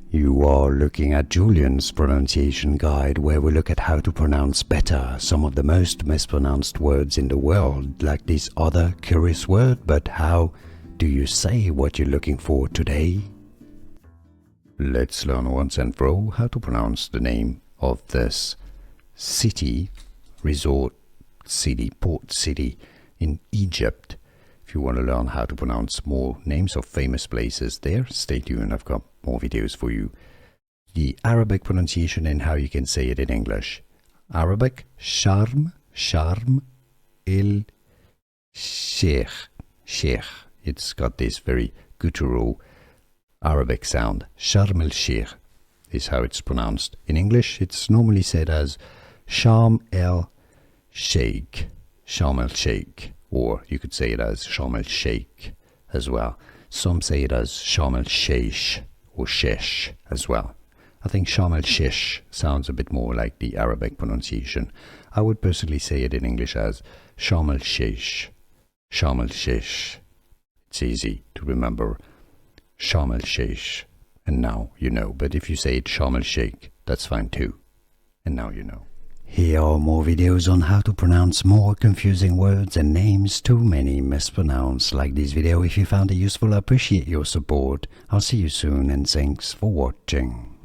You are looking at Julian's pronunciation guide, where we look at how to pronounce better some of the most mispronounced words in the world, like this other curious word. But how do you say what you're looking for today? Let's learn once and for all how to pronounce the name of this city, resort city, port city in Egypt. If you want to learn how to pronounce more names of famous places there, stay tuned. I've got more videos for you. The Arabic pronunciation and how you can say it in English. Arabic, Sharm El-Sheikh. Sheikh. It's got this very guttural Arabic sound. Sharm El-Sheikh is how it's pronounced. In English, it's normally said as Sharm El-Sheikh. Sharm El-Sheikh. Or you could say it as Sharm El-Sheikh as well. Some say it as Sharm El-Sheikh or Shesh as well. I think Sharm El-Sheikh sounds a bit more like the Arabic pronunciation. I would personally say it in English as Sharm El-Sheikh. Sharm El-Sheikh. It's easy to remember. Sharm El-Sheikh. And now you know. But if you say it Sharm El-Sheikh, that's fine too. And now you know. Here are more videos on how to pronounce more confusing words and names too many mispronounced. Like this video if you found it useful. I appreciate your support. I'll see you soon and thanks for watching.